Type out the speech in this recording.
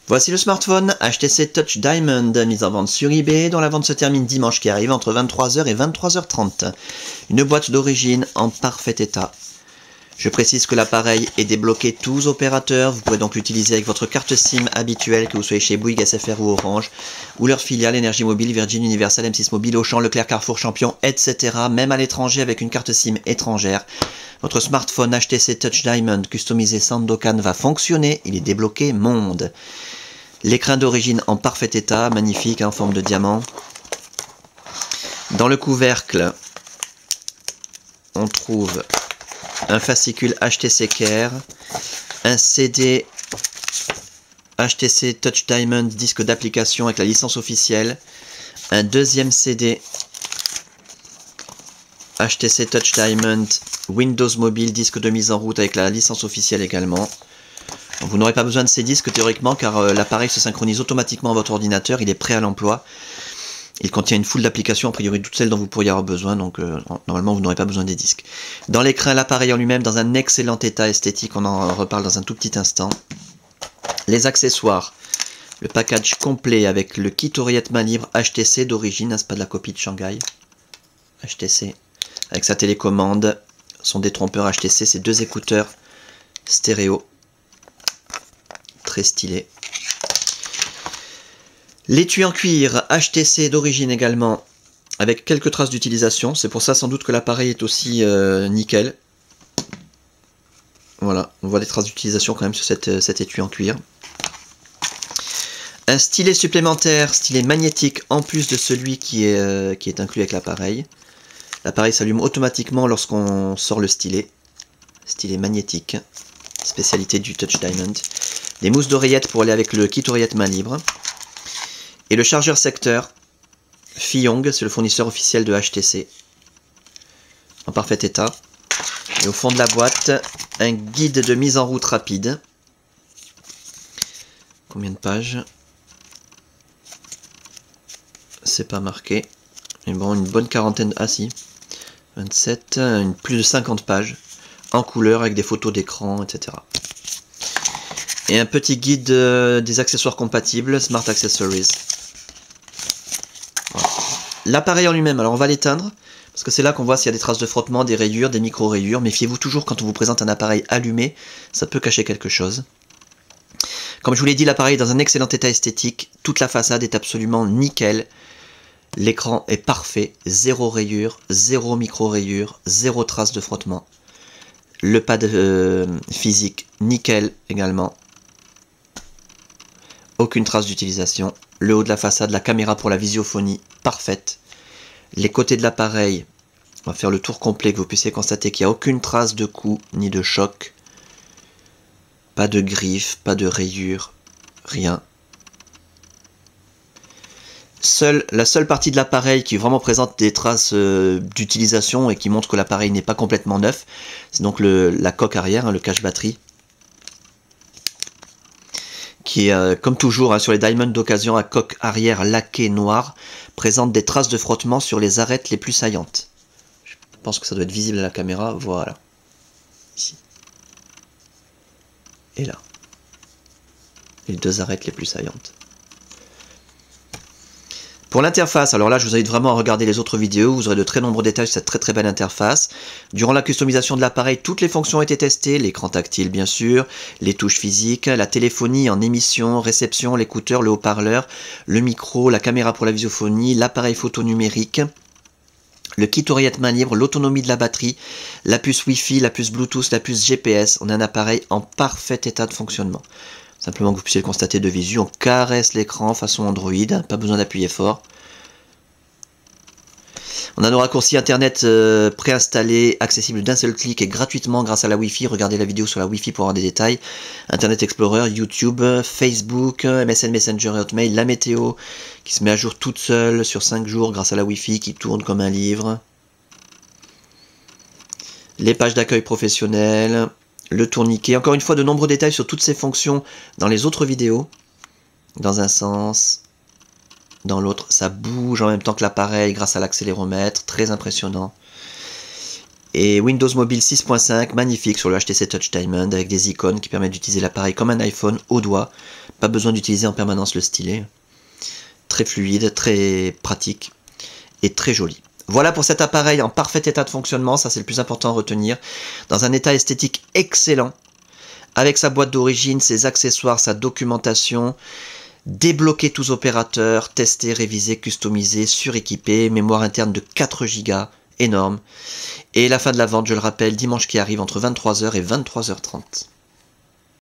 Voici le smartphone HTC Touch Diamond, mis en vente sur eBay, dont la vente se termine dimanche qui arrive entre 23h et 23h30. Une boîte d'origine en parfait état. Je précise que l'appareil est débloqué tous opérateurs, vous pourrez donc l'utiliser avec votre carte SIM habituelle, que vous soyez chez Bouygues, SFR ou Orange, ou leur filiale Énergie Mobile, Virgin, Universal, M6 Mobile, Auchan, Leclerc, Carrefour, Champion, etc. Même à l'étranger avec une carte SIM étrangère. Votre smartphone HTC Touch Diamond customisé Sandokan va fonctionner, il est débloqué monde. L'écran d'origine en parfait état, magnifique, en forme de diamant. Dans le couvercle, on trouve un fascicule HTC Care, un CD HTC Touch Diamond, disque d'application avec la licence officielle, un deuxième CD HTC Touch Diamond, Windows Mobile, disque de mise en route avec la licence officielle également. Vous n'aurez pas besoin de ces disques théoriquement car l'appareil se synchronise automatiquement à votre ordinateur, il est prêt à l'emploi. Il contient une foule d'applications, a priori toutes celles dont vous pourriez avoir besoin, donc normalement vous n'aurez pas besoin des disques. Dans l'écran, l'appareil en lui-même dans un excellent état esthétique, on en reparle dans un tout petit instant. Les accessoires, le package complet avec le kit oreillette main libre HTC d'origine, c'est pas de la copie de Shanghai. HTC, avec sa télécommande, son détrompeur HTC, ses deux écouteurs stéréo, très stylé. L'étui en cuir HTC d'origine également, avec quelques traces d'utilisation. C'est pour ça sans doute que l'appareil est aussi nickel. Voilà, on voit des traces d'utilisation quand même sur cet étui en cuir. Un stylet supplémentaire, stylet magnétique, en plus de celui qui est inclus avec l'appareil. L'appareil s'allume automatiquement lorsqu'on sort le stylet. Stylet magnétique, spécialité du Touch Diamond. Des mousses d'oreillette pour aller avec le kit oreillette main libre. Et le chargeur secteur, Fiyong, c'est le fournisseur officiel de HTC, en parfait état. Et au fond de la boîte, un guide de mise en route rapide. Combien de pages? C'est pas marqué. Mais bon, une bonne quarantaine, ah si, 27, plus de 50 pages, en couleur avec des photos d'écran, etc. Et un petit guide des accessoires compatibles, Smart Accessories. Voilà. L'appareil en lui-même, alors on va l'éteindre, parce que c'est là qu'on voit s'il y a des traces de frottement, des rayures, des micro-rayures. Méfiez-vous toujours quand on vous présente un appareil allumé, ça peut cacher quelque chose. Comme je vous l'ai dit, l'appareil est dans un excellent état esthétique, toute la façade est absolument nickel. L'écran est parfait, zéro rayure, zéro micro-rayure, zéro trace de frottement. Le pad physique, nickel également. Aucune trace d'utilisation. Le haut de la façade, la caméra pour la visiophonie, parfaite. Les côtés de l'appareil, on va faire le tour complet, que vous puissiez constater qu'il n'y a aucune trace de coup ni de choc. Pas de griffes, pas de rayures, rien. La seule partie de l'appareil qui vraiment présente des traces d'utilisation et qui montre que l'appareil n'est pas complètement neuf, c'est donc la coque arrière, hein, le cache-batterie, qui est, comme toujours, hein, sur les Diamond d'occasion à coque arrière laquée noire, présente des traces de frottement sur les arêtes les plus saillantes. Je pense que ça doit être visible à la caméra, voilà. Ici. Et là. Les deux arêtes les plus saillantes. Pour l'interface, alors là je vous invite vraiment à regarder les autres vidéos, vous aurez de très nombreux détails sur cette très belle interface. Durant la customisation de l'appareil, toutes les fonctions ont été testées, l'écran tactile bien sûr, les touches physiques, la téléphonie en émission, réception, l'écouteur, le haut-parleur, le micro, la caméra pour la visiophonie, l'appareil photo numérique, le kit oreillette main libre, l'autonomie de la batterie, la puce Wi-Fi, la puce Bluetooth, la puce GPS. On a un appareil en parfait état de fonctionnement. Simplement que vous puissiez le constater de visu, on caresse l'écran façon Android, pas besoin d'appuyer fort. On a nos raccourcis internet préinstallés, accessibles d'un seul clic et gratuitement grâce à la Wi-Fi. Regardez la vidéo sur la Wi-Fi pour avoir des détails. Internet Explorer, YouTube, Facebook, MSN Messenger et Hotmail, la météo qui se met à jour toute seule sur 5 jours grâce à la Wi-Fi qui tourne comme un livre. Les pages d'accueil professionnel. Le tourniquet, encore une fois de nombreux détails sur toutes ces fonctions dans les autres vidéos. Dans un sens, dans l'autre, ça bouge en même temps que l'appareil grâce à l'accéléromètre, très impressionnant. Et Windows Mobile 6.5, magnifique sur le HTC Touch Diamond, avec des icônes qui permettent d'utiliser l'appareil comme un iPhone au doigt. Pas besoin d'utiliser en permanence le stylet. Très fluide, très pratique et très joli. Voilà pour cet appareil en parfait état de fonctionnement, ça c'est le plus important à retenir. Dans un état esthétique excellent, avec sa boîte d'origine, ses accessoires, sa documentation. Débloquer tous opérateurs, tester, réviser, customiser, suréquiper, mémoire interne de 4 Go, énorme. Et la fin de la vente, je le rappelle, dimanche qui arrive entre 23h et 23h30.